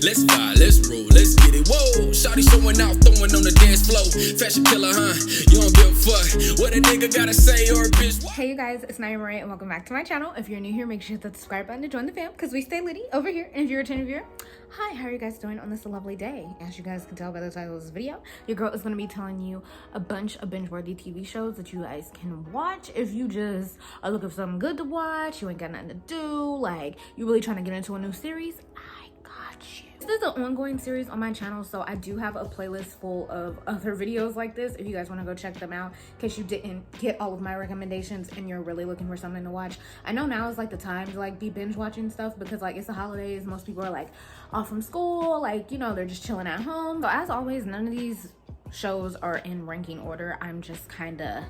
Let's vibe, let's roll, let's get it. Whoa, shawty showing out, throwing on the dance floor. Fashion killer, huh? You don't give a fuck what a nigga gotta say or a bitch. Hey you guys, it's Naimahrae and welcome back to my channel. If you're new here, make sure you hit the subscribe button to join the fam because we stay litty over here. And if you're a returning viewer, hi, how are you guys doing on this lovely day? As you guys can tell by the title of this video, your girl is going to be telling you a bunch of binge-worthy TV shows that you guys can watch if you just are looking for something good to watch, you ain't got nothing to do, like you're really trying to get into a new series. I got you. This is an ongoing series on my channel, so I do have a playlist full of other videos like this if you guys want to go check them out in case you didn't get all of my recommendations and you're really looking for something to watch. I know now is like the time to like be binge watching stuff because like it's the holidays, most people are like off from school, like, you know, they're just chilling at home. So as always, none of these shows are in ranking order. I'm just kind of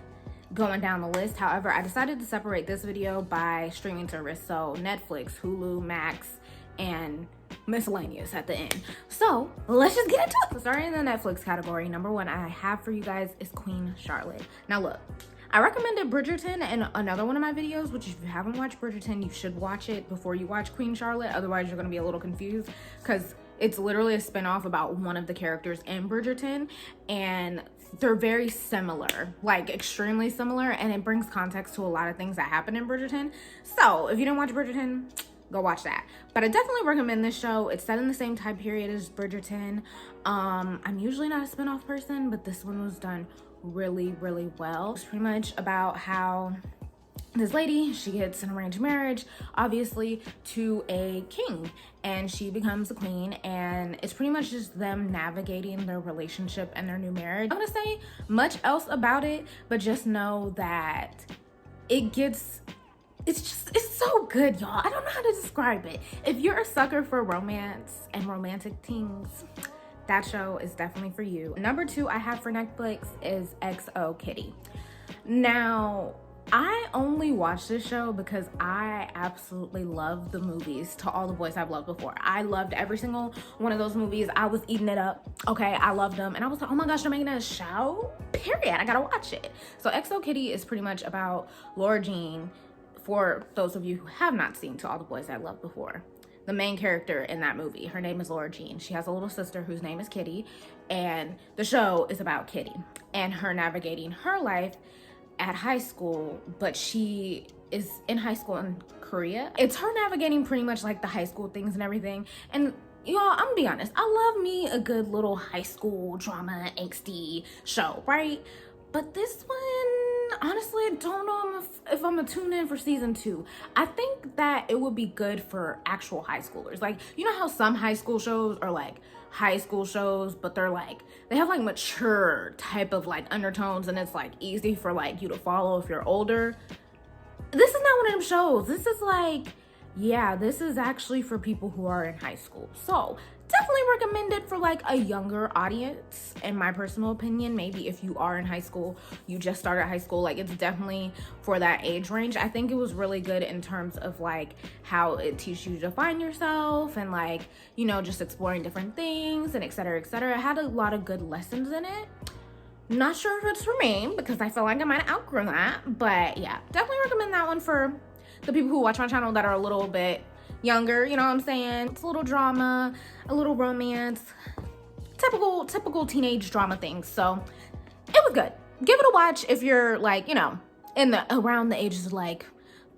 going down the list. However, I decided to separate this video by streaming service, so Netflix, Hulu, Max, and miscellaneous at the end. So let's just get into it. Starting in the Netflix category, number one I have for you guys is Queen Charlotte. Now look, I recommended Bridgerton in another one of my videos, which if you haven't watched Bridgerton, you should watch it before you watch Queen Charlotte. Otherwise, you're going to be a little confused because it's literally a spinoff about one of the characters in Bridgerton, and they're very similar, like extremely similar, and it brings context to a lot of things that happen in Bridgerton. So if you didn't watch Bridgerton, go watch that. But I definitely recommend this show. It's set in the same time period as Bridgerton. I'm usually not a spinoff person, but this one was done really, really well. It's pretty much about how this lady, she gets an arranged marriage, obviously, to a king, and she becomes the queen, and it's pretty much just them navigating their relationship and their new marriage. I'm not gonna say much else about it, but just know that it's so good, y'all. I don't know how to describe it. If you're a sucker for romance and romantic things, that show is definitely for you. Number two I have for Netflix is XO Kitty. Now, I only watch this show because I absolutely love the movies To All the Boys I've Loved Before. I loved every single one of those movies. I was eating it up, okay? I loved them. And I was like, oh my gosh, they're making a show? Period, I gotta watch it. So XO Kitty is pretty much about Laura Jean. For those of you who have not seen To All the Boys I Loved Before, the main character in that movie, her name is Laura Jean. She has a little sister whose name is Kitty, and the show is about Kitty and her navigating her life at high school, but she is in high school in Korea. It's her navigating pretty much like the high school things and everything. And y'all, I'm gonna be honest, I love me a good little high school drama, angsty show, right? But this one, honestly, I don't know if I'm gonna tune in for season 2. I think that it would be good for actual high schoolers. Like, you know how some high school shows are like high school shows, but they're like, they have like mature type of like undertones, and it's like easy for like you to follow if you're older. This is not one of them shows. This is like, yeah, this is actually for people who are in high school. So definitely recommend it for like a younger audience, in my personal opinion. Maybe if you are in high school, you just started high school, like it's definitely for that age range. I think it was really good in terms of like how it teaches you to find yourself and like, you know, just exploring different things and etc, etc. It had a lot of good lessons in it. Not sure if it's for me because I feel like I might outgrow that, but yeah, definitely recommend that one for the people who watch my channel that are a little bit younger, you know what I'm saying? It's a little drama, a little romance, typical teenage drama things. So it was good. Give it a watch if you're like, you know, around the ages of like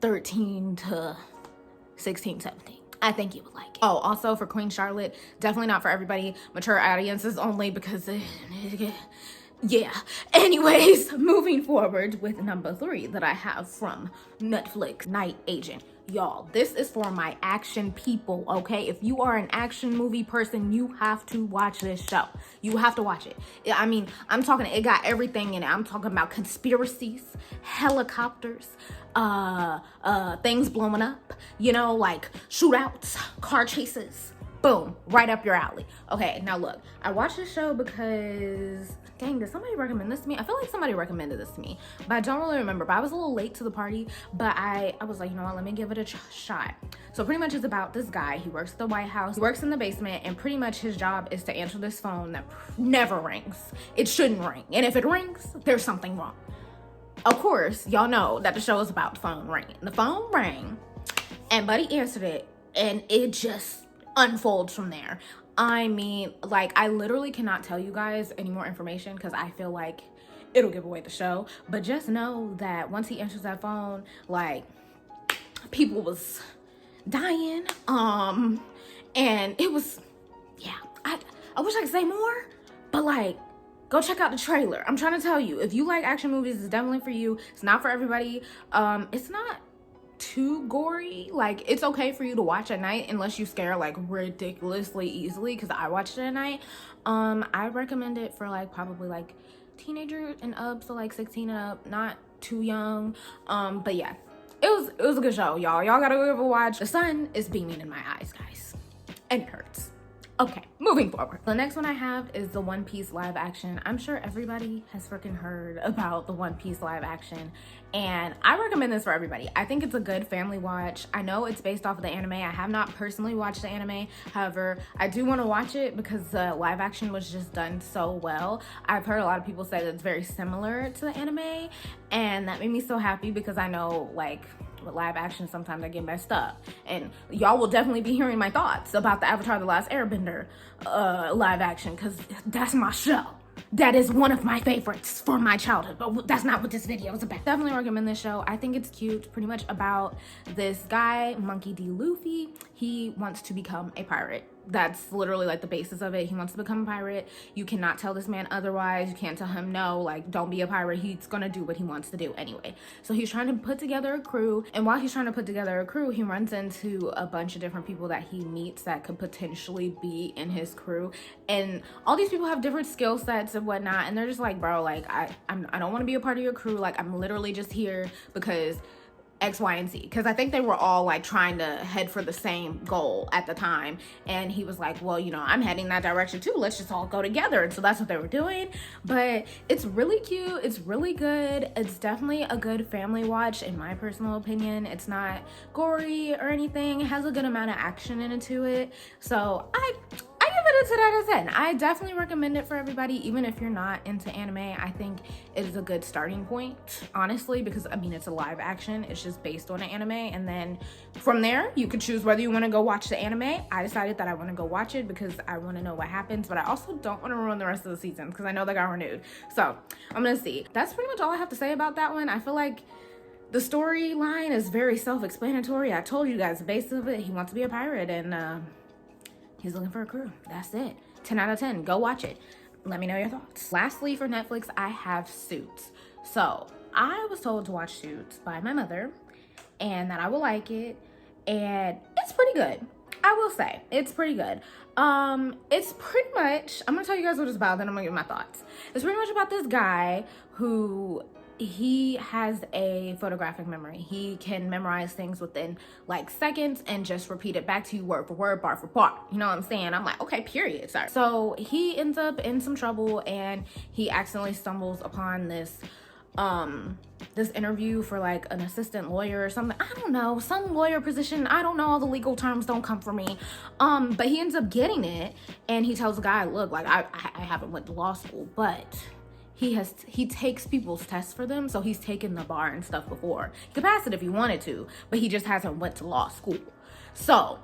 13 to 16, 17. I think you would like it. Oh, also for Queen Charlotte, definitely not for everybody. Mature audiences only because yeah. Anyways, moving forward with number 3 that I have from Netflix, Night Agent. Y'all, this is for my action people, okay? If you are an action movie person, you have to watch this show. You have to watch it. I mean, I'm talking, it got everything in it. I'm talking about conspiracies, helicopters, things blowing up, you know, like shootouts, car chases. Boom, right up your alley. Okay, now look, I watched this show because, dang, did somebody recommend this to me? I feel like somebody recommended this to me, but I don't really remember. But I was a little late to the party, but I was like, you know what, let me give it a shot. So pretty much it's about this guy. He works at the White House. He works in the basement, and pretty much his job is to answer this phone that never rings. It shouldn't ring, and if it rings, there's something wrong. Of course, y'all know that the show is about the phone ringing. The phone rang, and Buddy answered it, and it just unfolds from there. I mean, like, I literally cannot tell you guys any more information because I feel like it'll give away the show. But just know that once he enters that phone, like, people was dying. And it was, yeah, I wish I could say more, but like, go check out the trailer. I'm trying to tell you, if you like action movies, it's definitely for you. It's not for everybody. It's not too gory. Like, it's okay for you to watch at night unless you scare like ridiculously easily, because I watched it at night. I recommend it for like probably like teenager and up, so like 16 and up, not too young. But yeah, it was a good show, y'all. Y'all gotta go give a watch. The sun is beaming in my eyes, guys, and it hurts. Okay, moving forward. The next one I have is the One Piece live action. I'm sure everybody has freaking heard about the One Piece live action, and I recommend this for everybody. I think it's a good family watch. I know it's based off of the anime. I have not personally watched the anime. However, I do want to watch it because the live action was just done so well. I've heard a lot of people say that it's very similar to the anime, and that made me so happy because I know, like, with live action sometimes I get messed up, and y'all will definitely be hearing my thoughts about the Avatar: The Last Airbender live action, because that's my show. That is one of my favorites for my childhood, but that's not what this video is about. Definitely recommend this show. I think it's cute. Pretty much about this guy, Monkey D. Luffy. He wants to become a pirate. That's literally like the basis of it. He wants to become a pirate. You cannot tell this man otherwise. You can't tell him no, like, don't be a pirate. He's gonna do what he wants to do anyway. So he's trying to put together a crew, and while he's trying to put together a crew, he runs into a bunch of different people that he meets that could potentially be in his crew, and all these people have different skill sets and whatnot, and they're just like, bro, like, I don't want to be a part of your crew. Like, I'm literally just here because X, Y, and Z, because I think they were all like trying to head for the same goal at the time. And he was like, well, you know, I'm heading that direction too, let's just all go together. And so that's what they were doing. But it's really cute, it's really good. It's definitely a good family watch in my personal opinion. It's not gory or anything. It has a good amount of action into it. So I give it a 10 out of 10. I definitely recommend it for everybody, even if you're not into anime. I think it is a good starting point, honestly, because I mean, it's a live action. It's just based on an anime, and then from there, you could choose whether you want to go watch the anime. I decided that I want to go watch it because I want to know what happens, but I also don't want to ruin the rest of the seasons because I know they got renewed. So I'm gonna see. That's pretty much all I have to say about that one. I feel like the storyline is very self-explanatory. I told you guys the base of it. He wants to be a pirate, and he's looking for a crew. That's it. 10 out of 10. Go watch it. Let me know your thoughts. Lastly, for Netflix, I have Suits. So I was told to watch Suits by my mother and that I will like it. And it's pretty good. I will say it's pretty good. It's pretty much, I'm gonna tell you guys what it's about, then I'm gonna give my thoughts. It's pretty much about this guy who, he has a photographic memory. He can memorize things within like seconds and just repeat it back to you word for word, bar for bar. You know what I'm saying? I'm like, okay, period, sir. So he ends up in some trouble, and he accidentally stumbles upon this this interview for like an assistant lawyer or something. I don't know, some lawyer position. I don't know, all the legal terms don't come from me. But he ends up getting it, and he tells the guy, look, like I haven't went to law school, but he takes people's tests for them, so he's taken the bar and stuff before. He could pass it if he wanted to, but he just hasn't went to law school. So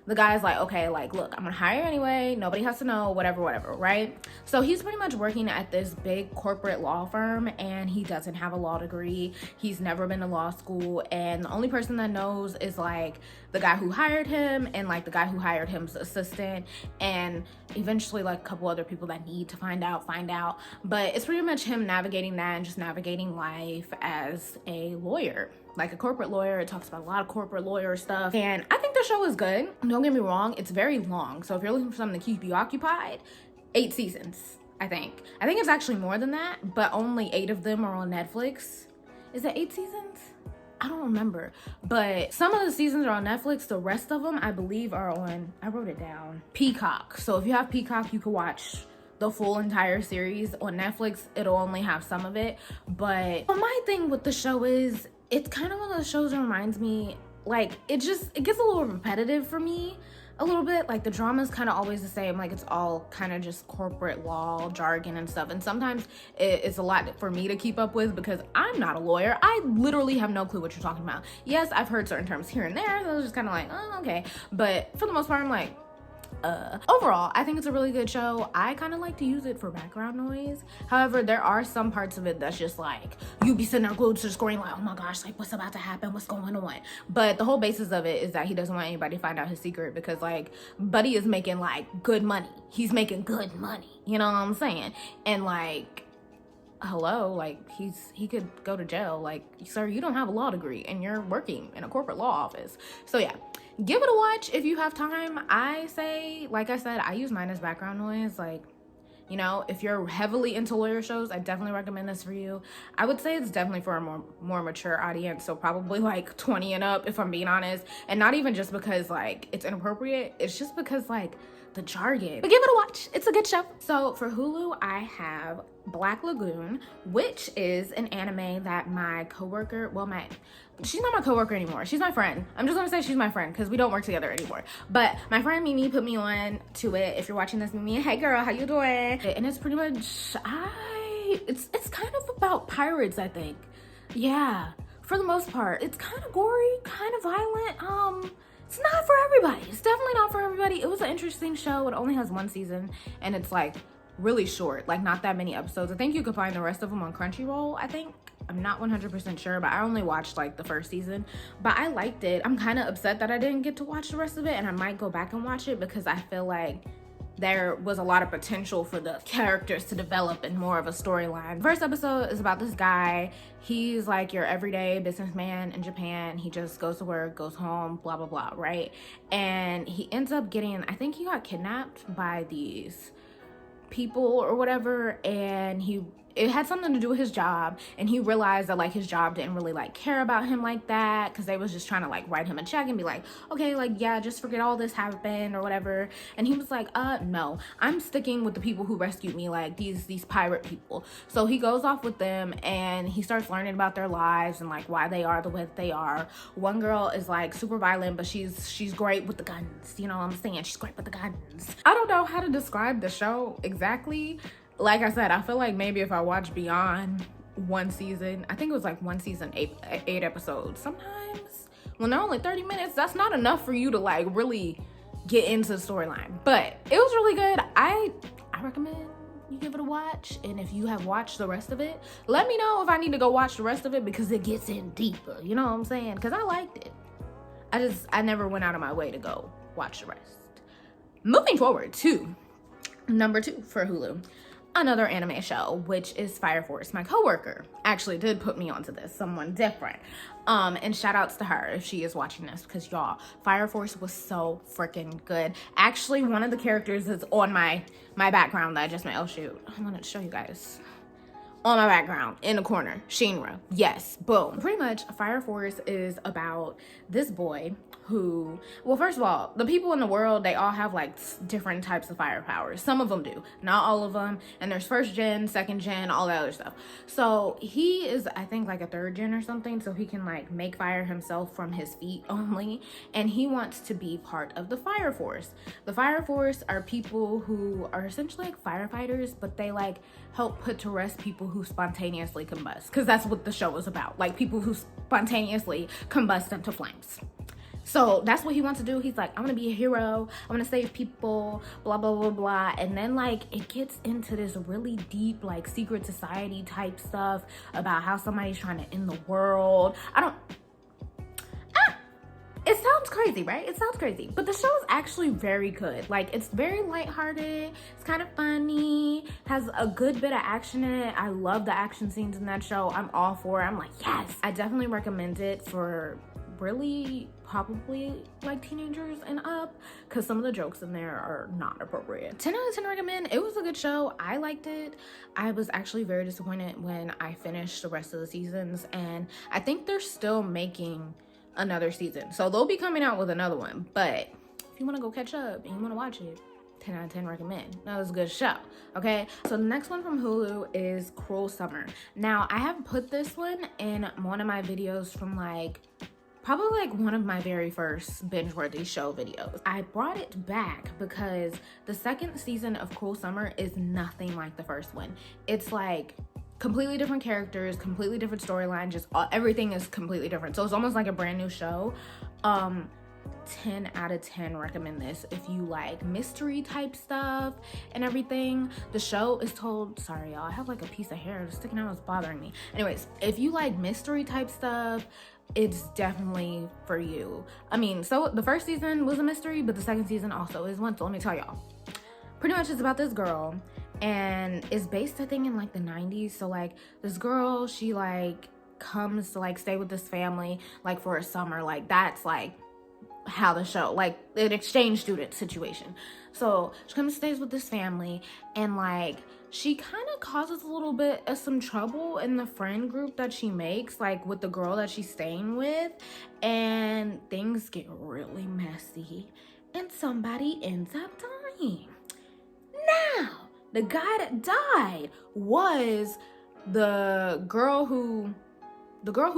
the guy's like, okay, like, look, I'm gonna hire you anyway. Nobody has to know, whatever, right? So he's pretty much working at this big corporate law firm, and he doesn't have a law degree. He's never been to law school, and the only person that knows is like the guy who hired him and like the guy who hired him's assistant, and eventually like a couple other people that need to find out. But it's pretty much him navigating that and just navigating life as a lawyer. Like a corporate lawyer. It talks about a lot of corporate lawyer stuff, and I think the show is good. Don't get me wrong, it's very long, so if you're looking for something to keep you occupied, 8 seasons. I think it's actually more than that, but only 8 of them are on Netflix. Is it 8 seasons? I don't remember, but some of the seasons are on Netflix. The rest of them, I believe, are on, I wrote it down, Peacock. So if you have Peacock, you can watch the full entire series. On Netflix, it'll only have some of it. But my thing with the show is, it's kind of one of those shows that reminds me, like, it gets a little repetitive for me a little bit. Like, the drama's kind of always the same. Like, it's all kind of just corporate law jargon and stuff, and sometimes it's a lot for me to keep up with because I'm not a lawyer. I literally have no clue what you're talking about. Yes, I've heard certain terms here and there, so I was just kind of like, oh, okay, but for the most part, I'm like, Overall, I think it's a really good show. I kind of like to use it for background noise. However, there are some parts of it that's just like, you be sitting there glued to the screen like, oh my gosh, like what's about to happen? What's going on? But the whole basis of it is that he doesn't want anybody to find out his secret because like Buddy is making like good money. He's making good money. You know what I'm saying? And like, hello, like he could go to jail. Like, sir, you don't have a law degree and you're working in a corporate law office. So yeah, give it a watch if you have time. I say, like I said, I use mine as background noise. Like, you know, if you're heavily into lawyer shows, I definitely recommend this for you. I would say it's definitely for a more mature audience, so probably like 20 and up, if I'm being honest. And not even just because like it's inappropriate, it's just because like the jargon. But give it a watch, it's a good show. So for Hulu, I have Black Lagoon, which is an anime that my coworker, well, she's not my coworker anymore, she's my friend. I'm just gonna say she's my friend because we don't work together anymore. But my friend Mimi put me on to it. If you're watching this, Mimi, hey girl, how you doing? And it's pretty much, it's kind of about pirates, I think. Yeah, for the most part. It's kind of gory, kind of violent. It's not for everybody. It's definitely not for everybody. It was an interesting show. It only has one season and it's like really short, like not that many episodes. I think you could find the rest of them on Crunchyroll, I think. I'm not 100% sure, but I only watched like the first season. But I liked it. I'm kind of upset that I didn't get to watch the rest of it, and I might go back and watch it because I feel like there was a lot of potential for the characters to develop in more of a storyline. First episode is about this guy. He's like your everyday businessman in Japan. He just goes to work, goes home, blah, blah, blah, right? And he ends up getting, I think he got kidnapped by these people or whatever, and it had something to do with his job, and he realized that like his job didn't really like care about him like that because they was just trying to like write him a check and be like, okay, like yeah, just forget all this happened or whatever. And he was like, no, I'm sticking with the people who rescued me, like these pirate people. So he goes off with them and he starts learning about their lives and like why they are the way that they are. One girl is like super violent, but she's great with the guns, you know what I'm saying? She's great with the guns. I don't know how to describe the show exactly. Like I said, I feel like maybe if I watch beyond one season, I think it was like one season, eight episodes. Sometimes when they're only 30 minutes, that's not enough for you to like really get into the storyline. But it was really good. I recommend you give it a watch. And if you have watched the rest of it, let me know if I need to go watch the rest of it because it gets in deeper. You know what I'm saying? Because I liked it. I never went out of my way to go watch the rest. Moving forward to number 2 for Hulu. Another anime show, which is Fire Force. My coworker actually did put me onto this, someone different. And shout outs to her if she is watching this, because y'all, Fire Force was so freaking good. Actually, one of the characters is on my background that I just made. Oh shoot, I wanted to show you guys. On my background, in the corner, Shinra. Yes, boom. Pretty much, Fire Force is about this boy who, well, first of all, the people in the world, they all have like different types of fire powers. Some of them do, not all of them. And there's first gen, second gen, all that other stuff. So he is, I think, like a third gen or something. So he can like make fire himself from his feet only. And he wants to be part of the Fire Force. The Fire Force are people who are essentially like firefighters, but they like help put to rest people who spontaneously combust. Because that's what the show is about. Like people who spontaneously combust into flames. So that's what he wants to do. He's like, I'm gonna be a hero, I'm gonna save people, blah, blah, blah, blah. And then like it gets into this really deep like secret society type stuff about how somebody's trying to end the world. It sounds crazy, right? It sounds crazy, but the show is actually very good. Like, it's very lighthearted, it's kind of funny, has a good bit of action in it. I love the action scenes in that show. I'm all for it. I'm like, yes. I definitely recommend it for really probably like teenagers and up, because some of the jokes in there are not appropriate. 10 out of 10 recommend. It was a good show. I liked it. I was actually very disappointed when I finished the rest of the seasons, and I think they're still making another season, so they'll be coming out with another one. But if you want to go catch up and you want to watch it, 10 out of 10 recommend. That was a good show. Okay, so the next one from Hulu is Cruel Summer. Now I have put this one in one of my videos from like probably like one of my very first binge-worthy show videos. I brought it back because the second season of Cruel Summer is nothing like the first one. It's like completely different characters, completely different storyline, just everything is completely different. So it's almost like a brand new show. 10 out of 10 recommend this if you like mystery type stuff and everything. The show is told, sorry y'all, I have like a piece of hair sticking out, it's bothering me. Anyways, if you like mystery type stuff, it's definitely for you. I mean, so the first season was a mystery, but the second season also is one. So let me tell y'all, pretty much it's about this girl, and it's based, I think, in like the 90s. So like this girl, she like comes to like stay with this family like for a summer. Like that's like how the show, like an exchange student situation. So she comes and stays with this family, and like she kind of causes a little bit of some trouble in the friend group that she makes, like with the girl that she's staying with, and things get really messy and somebody ends up dying. Now the guy that died was the girl who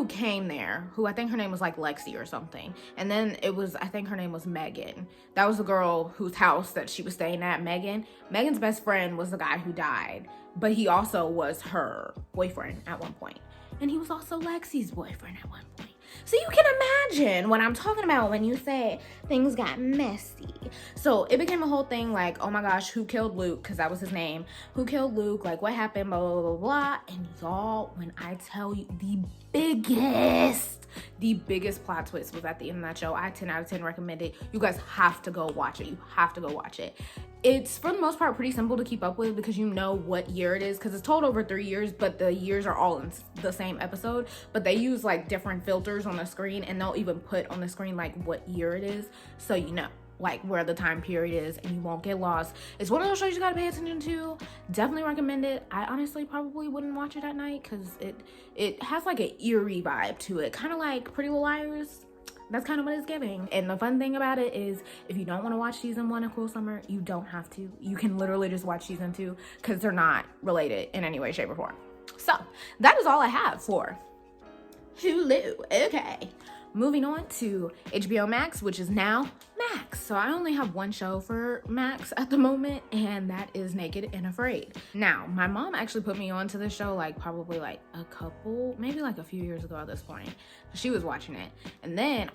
came there, who I think her name was like Lexi or something. And then it was, I think her name was Megan. That was the girl whose house that she was staying at, Megan. Megan's best friend was the guy who died, but he also was her boyfriend at one point. And he was also Lexi's boyfriend at one point. So you can imagine what I'm talking about when you say things got messy. So it became a whole thing like, oh my gosh, who killed Luke? Because that was his name. Who killed Luke? Like, what happened? Blah, blah, blah, blah. And y'all, when I tell you the biggest plot twist was at the end of that show. I 10 out of 10 recommend it. You guys have to go watch it. You have to go watch it. It's, for the most part, pretty simple to keep up with because you know what year it is, because it's told over 3 years, but the years are all in the same episode. But they use like different filters on the screen, and they'll even put on the screen like what year it is, so you know like where the time period is and you won't get lost. It's one of those shows you gotta pay attention to. Definitely recommend it. I honestly probably wouldn't watch it at night because it has like an eerie vibe to it, kind of like Pretty Little Liars. That's kind of what it's giving. And the fun thing about it is, if you don't want to watch season 1 of Cruel Summer, you don't have to. You can literally just watch season 2 because they're not related in any way, shape, or form. So that is all I have for Hulu. Okay, moving on to HBO Max, which is now Max. So I only have one show for Max at the moment, and that is Naked and Afraid. Now, my mom actually put me onto this show like probably like maybe like a few years ago at this point. She was watching it, and then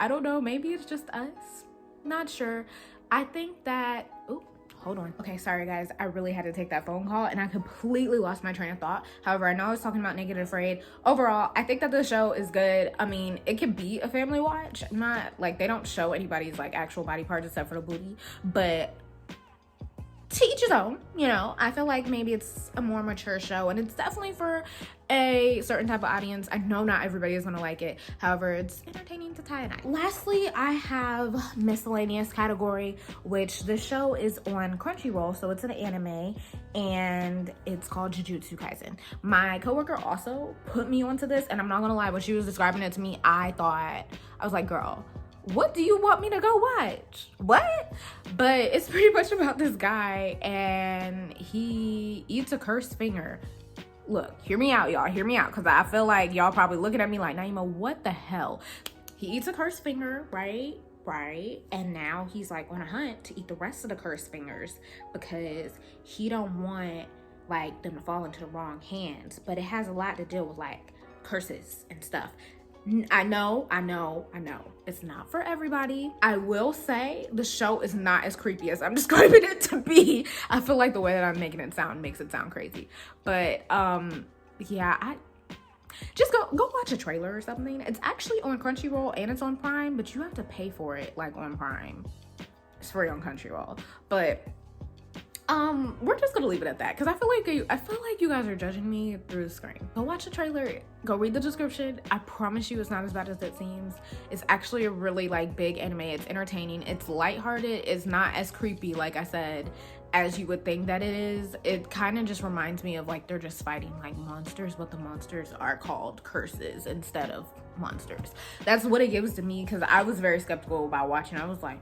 I don't know, maybe it's just us, not sure. I think that, hold on. Okay, sorry guys, I really had to take that phone call and I completely lost my train of thought. However, I know I was talking about Naked and Afraid. Overall, I think that the show is good. I mean, it could be a family watch. Not like, they don't show anybody's like actual body parts except for the booty, but to each his own, you know. I feel like maybe it's a more mature show, and it's definitely for a certain type of audience. I know not everybody is gonna like it, however, it's entertaining to tie a knot. Lastly, I have miscellaneous category, which the show is on Crunchyroll, so it's an anime, and it's called Jujutsu Kaisen. My coworker also put me onto this, and I'm not gonna lie, when she was describing it to me, I was like, girl, what do you want me to go watch? What? But it's pretty much about this guy, and he eats a cursed finger. Look, hear me out, y'all. Hear me out, because I feel like y'all probably looking at me like, Naimah, what the hell? He eats a cursed finger, right? And now he's like on a hunt to eat the rest of the cursed fingers because he don't want like them to fall into the wrong hands. But it has a lot to do with like curses and stuff. I know. It's not for everybody. I will say the show is not as creepy as I'm describing it to be. I feel like the way that I'm making it sound makes it sound crazy. But yeah, just go watch a trailer or something. It's actually on Crunchyroll and it's on Prime, but you have to pay for it like on Prime. It's free on Crunchyroll, but we're just gonna leave it at that because I feel like you guys are judging me through the screen. Go watch the trailer, go read the description. I promise you it's not as bad as it seems. It's actually a really like big anime. It's entertaining, it's lighthearted, it's not as creepy, like I said, as you would think that it is. It kind of just reminds me of like they're just fighting like monsters, but the monsters are called curses instead of monsters. That's what it gives to me, because I was very skeptical about watching. I was like,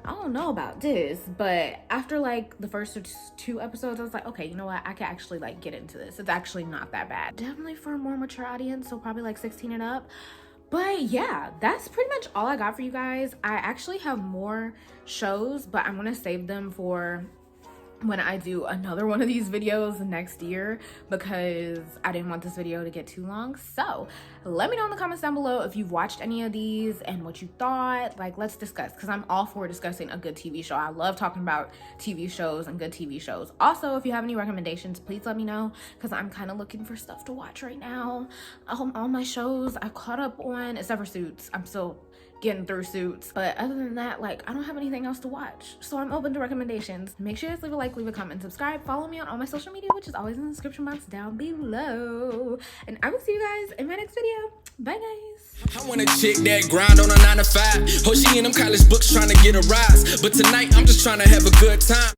I don't know about this, but after like the first 2 episodes, I was like, okay, you know what, I can actually like get into this. It's actually not that bad. Definitely for a more mature audience, so probably like 16 and up. But yeah, that's pretty much all I got for you guys. I actually have more shows, but I'm gonna save them for when I do another one of these videos next year, because I didn't want this video to get too long. So let me know in the comments down below if you've watched any of these and what you thought. Like, let's discuss, because I'm all for discussing a good TV show. I love talking about TV shows and good TV shows. Also, if you have any recommendations, please let me know, because I'm kind of looking for stuff to watch right now. All my shows I caught up on, except for Suits. I'm still getting through Suits, but other than that, like, I don't have anything else to watch, so I'm open to recommendations. Make sure you guys leave a like, leave a comment, subscribe, follow me on all my social media, which is always in the description box down below, and I will see you guys in my next video. Bye guys. I want a chick that grind on a 9 to 5. Oh, she in them college books trying to get a rise, but tonight I'm just trying to have a good time.